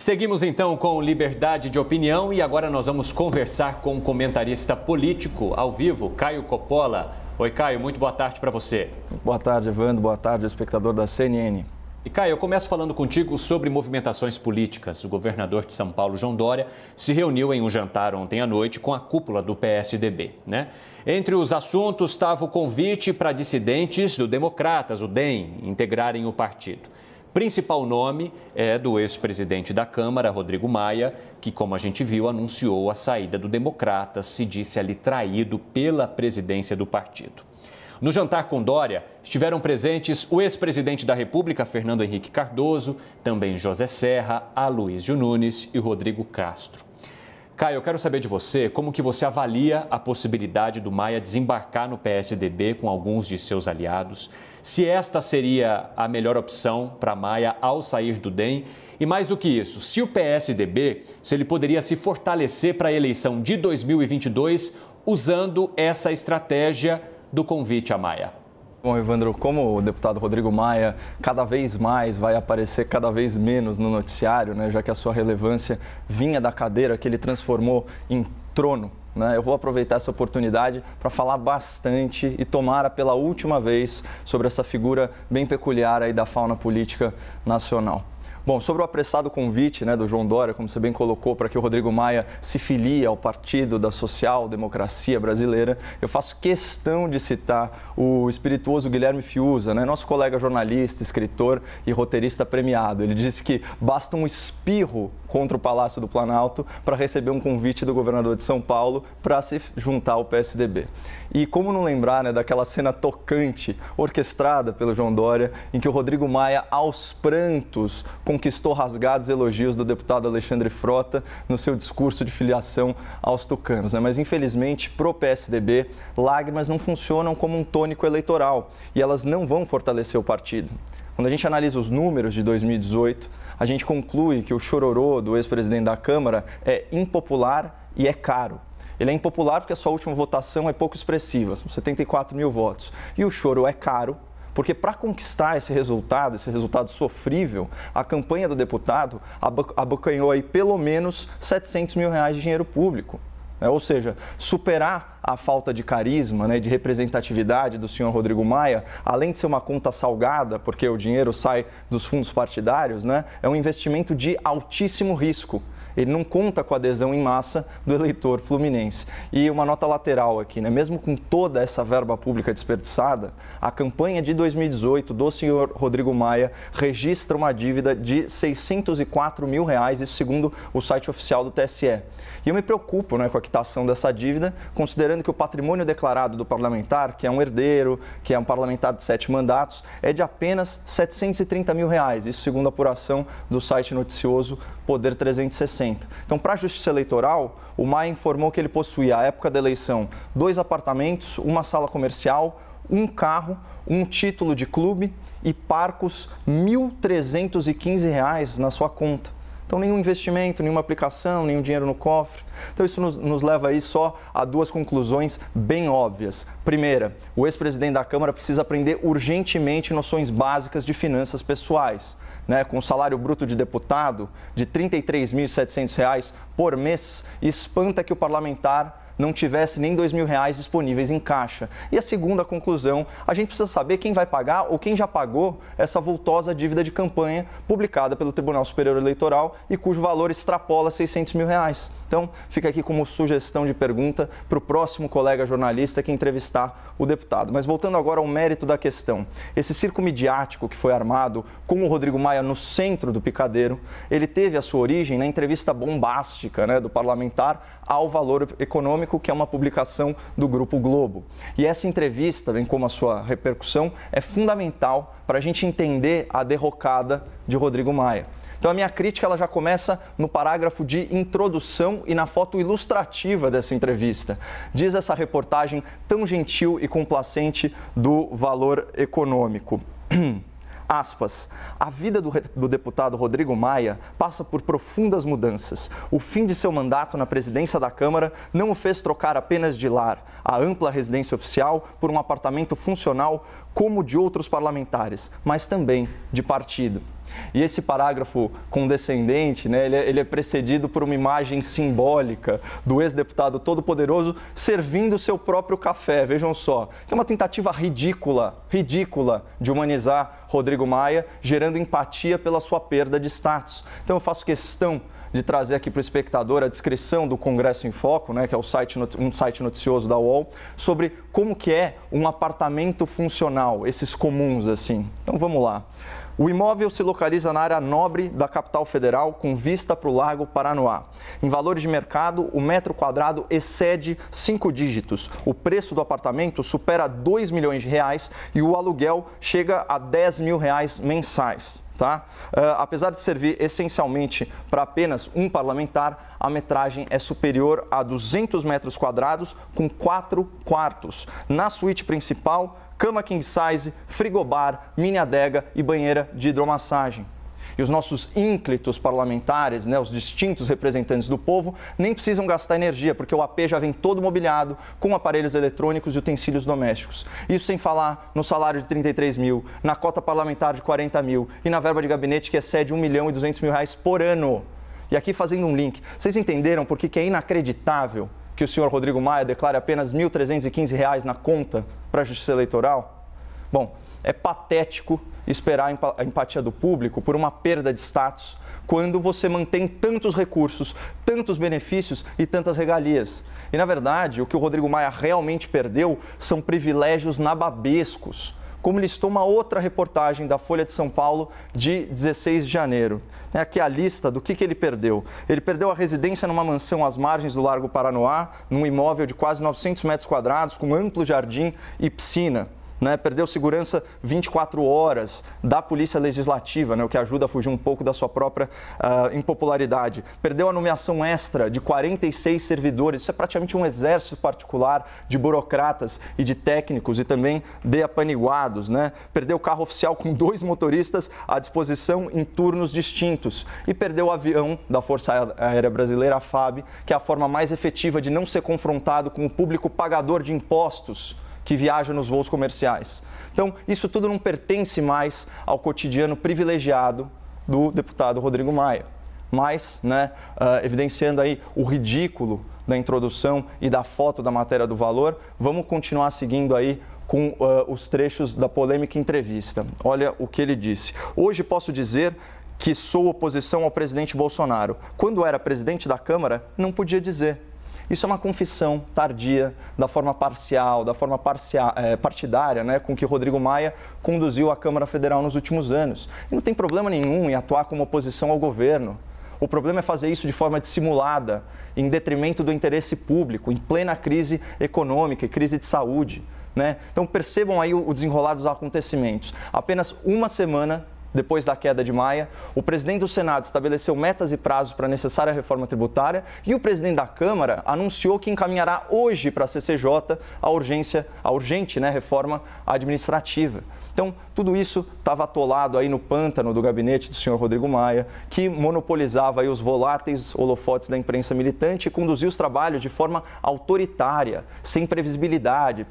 Seguimos então com liberdade de opinião e agora nós vamos conversar com um comentarista político ao vivo, Caio Coppola. Oi, Caio, muito boa tarde para você. Boa tarde, Evandro. Boa tarde, espectador da CNN. E Caio, eu começo falando contigo sobre movimentações políticas. O governador de São Paulo, João Dória, se reuniu em um jantar ontem à noite com a cúpula do PSDB, né? Entre os assuntos estava o convite para dissidentes do Democratas, o DEM, integrarem o partido. Principal nome é do ex-presidente da Câmara, Rodrigo Maia, que, como a gente viu, anunciou a saída do Democratas, se disse ali traído pela presidência do partido. No jantar com Dória, estiveram presentes o ex-presidente da República, Fernando Henrique Cardoso, também José Serra, Aloysio Nunes e Rodrigo Castro. Caio, eu quero saber de você como que você avalia a possibilidade do Maia desembarcar no PSDB com alguns de seus aliados, se esta seria a melhor opção para Maia ao sair do DEM e, mais do que isso, se o PSDB, se ele poderia se fortalecer para a eleição de 2022 usando essa estratégia do convite a Maia. Bom, Evandro, como o deputado Rodrigo Maia cada vez mais vai aparecer cada vez menos no noticiário, né, já que a sua relevância vinha da cadeira que ele transformou em trono, né, eu vou aproveitar essa oportunidade para falar bastante e tomara pela última vez sobre essa figura bem peculiar aí da fauna política nacional. Bom, sobre o apressado convite, né, do João Dória, como você bem colocou, para que o Rodrigo Maia se filie ao Partido da Social-Democracia Brasileira, eu faço questão de citar o espirituoso Guilherme Fiuza, né, nosso colega jornalista, escritor e roteirista premiado. Ele disse que basta um espirro contra o Palácio do Planalto para receber um convite do governador de São Paulo para se juntar ao PSDB. E como não lembrar, né, daquela cena tocante, orquestrada pelo João Dória, em que o Rodrigo Maia, aos prantos, conquistou rasgados elogios do deputado Alexandre Frota no seu discurso de filiação aos tucanos, né? Mas, infelizmente, pro PSDB, lágrimas não funcionam como um tônico eleitoral e elas não vão fortalecer o partido. Quando a gente analisa os números de 2018, a gente conclui que o chororô do ex-presidente da Câmara é impopular e é caro. Ele é impopular porque a sua última votação é pouco expressiva, são 74 mil votos. E o choro é caro porque para conquistar esse resultado sofrível, a campanha do deputado abocanhou aí pelo menos R$700 mil de dinheiro público. Ou seja, superar a falta de carisma, né, de representatividade do senhor Rodrigo Maia, além de ser uma conta salgada, porque o dinheiro sai dos fundos partidários, né, é um investimento de altíssimo risco. Ele não conta com a adesão em massa do eleitor fluminense. E uma nota lateral aqui, né? Mesmo com toda essa verba pública desperdiçada, a campanha de 2018 do senhor Rodrigo Maia registra uma dívida de R$604 mil, isso segundo o site oficial do TSE. E eu me preocupo, né, com a quitação dessa dívida, considerando que o patrimônio declarado do parlamentar, que é um herdeiro, que é um parlamentar de 7 mandatos, é de apenas R$730 mil, isso segundo a apuração do site noticioso Poder 360. Então, para a Justiça Eleitoral, o Maia informou que ele possuía, à época da eleição, 2 apartamentos, uma sala comercial, um carro, um título de clube e parcos R$1.315 na sua conta. Então, nenhum investimento, nenhuma aplicação, nenhum dinheiro no cofre. Então, isso nos leva aí só a 2 conclusões bem óbvias. Primeira, o ex-presidente da Câmara precisa aprender urgentemente noções básicas de finanças pessoais. Né, com o salário bruto de deputado de R$ 33.700 por mês, espanta que o parlamentar não tivesse nem R$2.000 disponíveis em caixa. E a segunda conclusão, a gente precisa saber quem vai pagar ou quem já pagou essa vultosa dívida de campanha publicada pelo Tribunal Superior Eleitoral e cujo valor extrapola R$600 mil. Então, fica aqui como sugestão de pergunta para o próximo colega jornalista que entrevistar o deputado. Mas voltando agora ao mérito da questão, esse circo midiático que foi armado com o Rodrigo Maia no centro do picadeiro, ele teve a sua origem na entrevista bombástica, né, do parlamentar ao Valor Econômico, que é uma publicação do Grupo Globo. E essa entrevista, bem como a sua repercussão, é fundamental para a gente entender a derrocada de Rodrigo Maia. Então, a minha crítica ela já começa no parágrafo de introdução e na foto ilustrativa dessa entrevista. Diz essa reportagem tão gentil e complacente do Valor Econômico. Aspas, a vida do deputado Rodrigo Maia passa por profundas mudanças. O fim de seu mandato na presidência da Câmara não o fez trocar apenas de lar, a ampla residência oficial, por um apartamento funcional como de outros parlamentares, mas também de partido. E esse parágrafo condescendente, né, ele é precedido por uma imagem simbólica do ex-deputado todo-poderoso servindo seu próprio café, vejam só, que é uma tentativa ridícula de humanizar Rodrigo Maia, gerando empatia pela sua perda de status. Então eu faço questão de trazer aqui para o espectador a descrição do Congresso em Foco, né, que é um site noticioso da UOL, sobre como que é um apartamento funcional, esses comuns assim. Então vamos lá. O imóvel se localiza na área nobre da capital federal, com vista para o Lago Paranoá. Em valores de mercado, o metro quadrado excede 5 dígitos. O preço do apartamento supera 2 milhões de reais e o aluguel chega a 10 mil reais mensais. Tá? Apesar de servir essencialmente para apenas um parlamentar, a metragem é superior a 200 metros quadrados, com 4 quartos. Na suíte principal, cama king size, frigobar, mini adega e banheira de hidromassagem. E os nossos ínclitos parlamentares, né, os distintos representantes do povo, nem precisam gastar energia, porque o AP já vem todo mobiliado com aparelhos eletrônicos e utensílios domésticos. Isso sem falar no salário de 33 mil, na cota parlamentar de 40 mil e na verba de gabinete que excede 1 milhão e 200 mil reais por ano. E aqui fazendo um link, vocês entenderam por que é inacreditável que o senhor Rodrigo Maia declare apenas R$ 1.315 na conta para a Justiça Eleitoral? Bom, é patético esperar a empatia do público por uma perda de status quando você mantém tantos recursos, tantos benefícios e tantas regalias. E, na verdade, o que o Rodrigo Maia realmente perdeu são privilégios nababescos, como listou uma outra reportagem da Folha de São Paulo de 16 de janeiro. Aqui a lista do que ele perdeu. Ele perdeu a residência numa mansão às margens do Largo Paranoá, num imóvel de quase 900 metros quadrados, com amplo jardim e piscina. Né, perdeu segurança 24 horas da Polícia Legislativa, né, o que ajuda a fugir um pouco da sua própria impopularidade. Perdeu a nomeação extra de 46 servidores, isso é praticamente um exército particular de burocratas e de técnicos e também de apaniguados. Né? Perdeu o carro oficial com 2 motoristas à disposição em turnos distintos. E perdeu o avião da Força Aérea Brasileira, a FAB, que é a forma mais efetiva de não ser confrontado com o público pagador de impostos que viaja nos voos comerciais. Então, isso tudo não pertence mais ao cotidiano privilegiado do deputado Rodrigo Maia. Mas, né, evidenciando aí o ridículo da introdução e da foto da matéria do Valor, vamos continuar seguindo aí com os trechos da polêmica entrevista. Olha o que ele disse. Hoje posso dizer que sou oposição ao presidente Bolsonaro. Quando era presidente da Câmara, não podia dizer. Isso é uma confissão tardia, da forma parcial, partidária, né, com que Rodrigo Maia conduziu a Câmara Federal nos últimos anos. E não tem problema nenhum em atuar como oposição ao governo. O problema é fazer isso de forma dissimulada, em detrimento do interesse público, em plena crise econômica e crise de saúde. Né? Então percebam aí o desenrolar dos acontecimentos. Apenas uma semana depois da queda de Maia, o presidente do Senado estabeleceu metas e prazos para a necessária reforma tributária e o presidente da Câmara anunciou que encaminhará hoje para a CCJ a urgente, né, reforma administrativa. Então, tudo isso estava atolado aí no pântano do gabinete do senhor Rodrigo Maia, que monopolizava aí os voláteis holofotes da imprensa militante e conduzia os trabalhos de forma autoritária, sem previsibilidade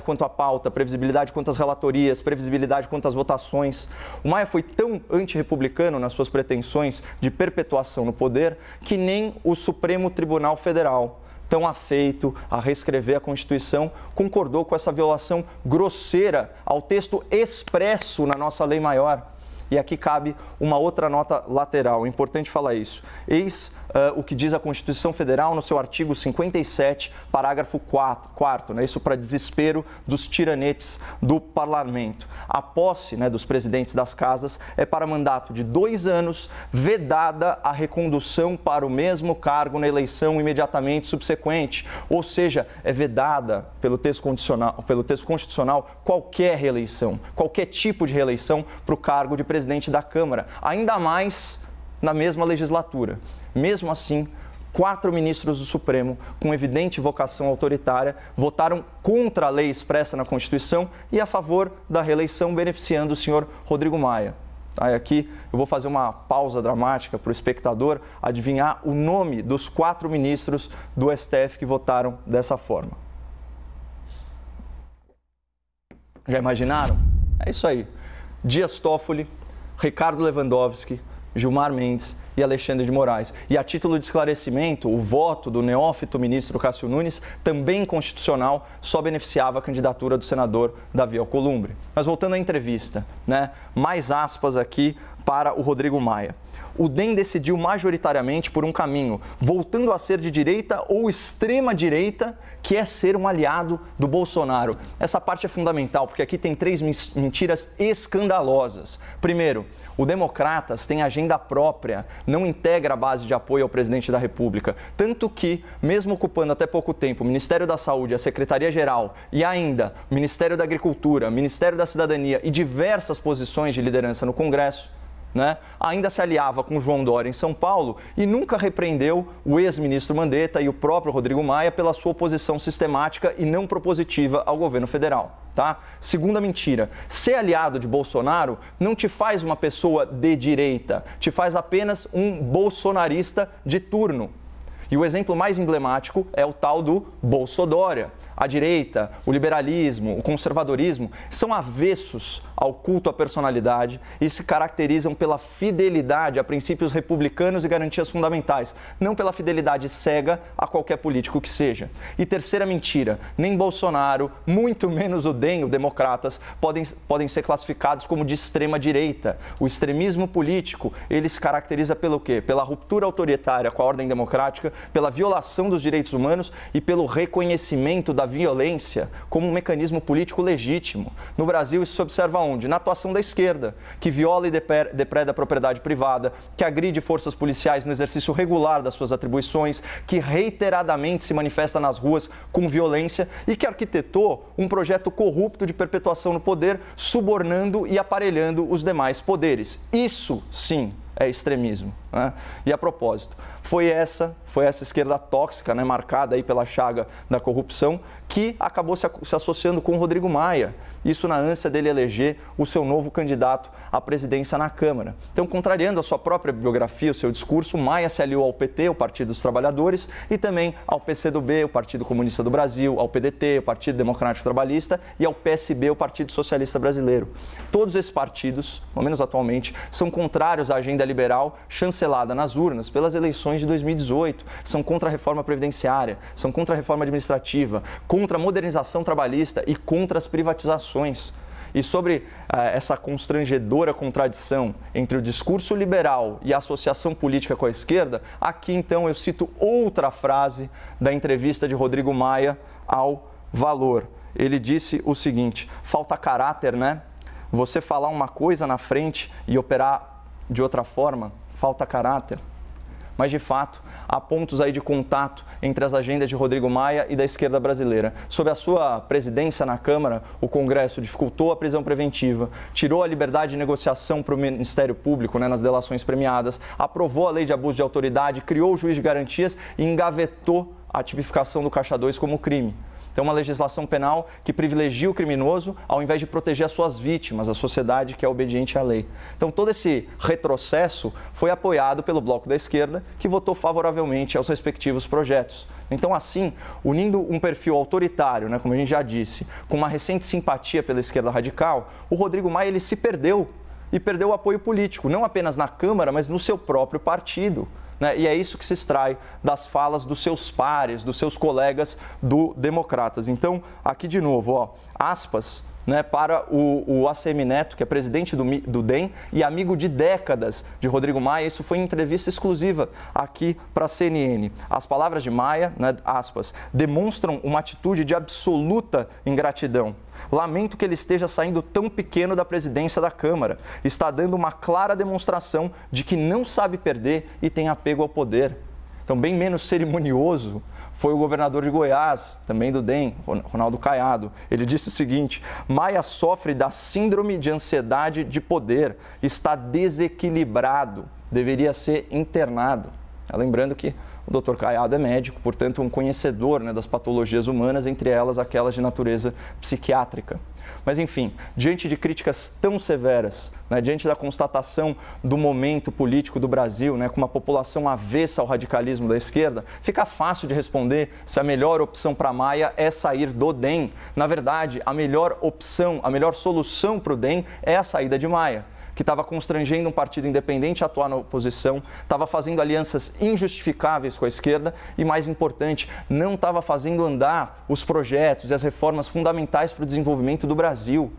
quanto à pauta, previsibilidade quanto às relatorias, previsibilidade quanto às votações. O Maia foi tão antirrepublicano nas suas pretensões de perpetuação no poder que nem o Supremo Tribunal Federal, tão afeito a reescrever a Constituição, concordou com essa violação grosseira ao texto expresso na nossa lei maior. E aqui cabe uma outra nota lateral, é importante falar isso. Eis o que diz a Constituição Federal no seu artigo 57, parágrafo 4º, né? Isso para desespero dos tiranetes do parlamento. A posse, né, dos presidentes das casas é para mandato de 2 anos, vedada a recondução para o mesmo cargo na eleição imediatamente subsequente. Ou seja, é vedada pelo texto constitucional qualquer reeleição, qualquer tipo de reeleição para o cargo de presidente da Câmara, ainda mais na mesma legislatura. Mesmo assim, 4 ministros do Supremo, com evidente vocação autoritária, votaram contra a lei expressa na Constituição e a favor da reeleição, beneficiando o senhor Rodrigo Maia. Aqui eu vou fazer uma pausa dramática para o espectador adivinhar o nome dos 4 ministros do STF que votaram dessa forma. Já imaginaram? É isso aí. Dias Toffoli, Ricardo Lewandowski, Gilmar Mendes e Alexandre de Moraes. E a título de esclarecimento, o voto do neófito ministro Cássio Nunes, também inconstitucional, só beneficiava a candidatura do senador Davi Alcolumbre. Mas voltando à entrevista, mais aspas aqui para o Rodrigo Maia. O DEM decidiu majoritariamente por um caminho, voltando a ser de direita ou extrema-direita, que é ser um aliado do Bolsonaro. Essa parte é fundamental, porque aqui tem 3 mentiras escandalosas. Primeiro, o Democratas tem agenda própria, não integra a base de apoio ao presidente da República. Tanto que, mesmo ocupando até pouco tempo o Ministério da Saúde, a Secretaria-Geral e ainda o Ministério da Agricultura, o Ministério da Cidadania e diversas posições de liderança no Congresso, ainda se aliava com João Dória em São Paulo e nunca repreendeu o ex-ministro Mandetta e o próprio Rodrigo Maia pela sua oposição sistemática e não propositiva ao governo federal. Segunda mentira, ser aliado de Bolsonaro não te faz uma pessoa de direita, te faz apenas um bolsonarista de turno. E o exemplo mais emblemático é o tal do Bolsodória. A direita, o liberalismo, o conservadorismo são avessos ao culto à personalidade e se caracterizam pela fidelidade a princípios republicanos e garantias fundamentais, não pela fidelidade cega a qualquer político que seja. E terceira mentira, nem Bolsonaro, muito menos o DEM, o Democratas, podem ser classificados como de extrema direita. O extremismo político, ele se caracteriza pelo quê? Pela ruptura autoritária com a ordem democrática, pela violação dos direitos humanos e pelo reconhecimento da violência como um mecanismo político legítimo. No Brasil, isso se observa onde? Na atuação da esquerda, que viola e depreda a propriedade privada, que agride forças policiais no exercício regular das suas atribuições, que reiteradamente se manifesta nas ruas com violência e que arquitetou um projeto corrupto de perpetuação no poder, subornando e aparelhando os demais poderes. Isso, sim, é extremismo. E a propósito, foi essa esquerda tóxica, marcada aí pela chaga da corrupção, que acabou se associando com o Rodrigo Maia. Isso na ânsia dele eleger o seu novo candidato à presidência na Câmara. Então, contrariando a sua própria biografia, o seu discurso, Maia se aliou ao PT, o Partido dos Trabalhadores, e também ao PCdoB, o Partido Comunista do Brasil, ao PDT, o Partido Democrático Trabalhista, e ao PSB, o Partido Socialista Brasileiro. Todos esses partidos, pelo menos atualmente, são contrários à agenda liberal chancelada nas urnas pelas eleições de 2018. São contra a reforma previdenciária, são contra a reforma administrativa, contra a modernização trabalhista e contra as privatizações. E sobre essa constrangedora contradição entre o discurso liberal e a associação política com a esquerda, aqui então eu cito outra frase da entrevista de Rodrigo Maia ao Valor. Ele disse o seguinte: falta caráter, Você falar uma coisa na frente e operar de outra forma, falta caráter. Mas, de fato, há pontos aí de contato entre as agendas de Rodrigo Maia e da esquerda brasileira. Sob a sua presidência na Câmara, o Congresso dificultou a prisão preventiva, tirou a liberdade de negociação para o Ministério Público nas delações premiadas, aprovou a lei de abuso de autoridade, criou o juiz de garantias e engavetou a tipificação do Caixa 2 como crime. Então, uma legislação penal que privilegia o criminoso ao invés de proteger as suas vítimas, a sociedade que é obediente à lei. Então, todo esse retrocesso foi apoiado pelo bloco da esquerda, que votou favoravelmente aos respectivos projetos. Então, assim, unindo um perfil autoritário, como a gente já disse, com uma recente simpatia pela esquerda radical, o Rodrigo Maia ele se perdeu e perdeu o apoio político, não apenas na Câmara, mas no seu próprio partido. E é isso que se extrai das falas dos seus pares, dos seus colegas do Democratas. Então, aqui de novo, aspas, para o ACM Neto, que é presidente do DEM e amigo de décadas de Rodrigo Maia. Isso foi em entrevista exclusiva aqui para a CNN. As palavras de Maia, aspas, demonstram uma atitude de absoluta ingratidão. Lamento que ele esteja saindo tão pequeno da presidência da Câmara. Está dando uma clara demonstração de que não sabe perder e tem apego ao poder. Então, bem menos cerimonioso foi o governador de Goiás, também do DEM, Ronaldo Caiado. Ele disse o seguinte: Maia sofre da síndrome de ansiedade de poder, está desequilibrado, deveria ser internado. Lembrando que o Dr. Caiado é médico, portanto, um conhecedor das patologias humanas, entre elas aquelas de natureza psiquiátrica. Mas, enfim, diante de críticas tão severas, né, diante da constatação do momento político do Brasil, né, com uma população avessa ao radicalismo da esquerda, fica fácil de responder se a melhor opção para Maia é sair do DEM. Na verdade, a melhor opção, a melhor solução para o DEM é a saída de Maia, que estava constrangendo um partido independente a atuar na oposição, estava fazendo alianças injustificáveis com a esquerda e, mais importante, não estava fazendo andar os projetos e as reformas fundamentais para o desenvolvimento do Brasil.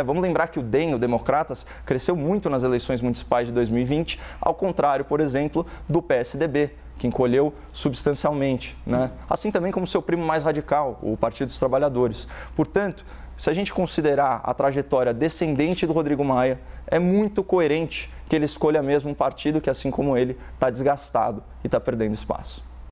Vamos lembrar que o DEM, o Democratas, cresceu muito nas eleições municipais de 2020, ao contrário, por exemplo, do PSDB, que encolheu substancialmente, assim também como seu primo mais radical, o Partido dos Trabalhadores. Portanto, se a gente considerar a trajetória descendente do Rodrigo Maia, é muito coerente que ele escolha mesmo um partido que, assim como ele, está desgastado e está perdendo espaço.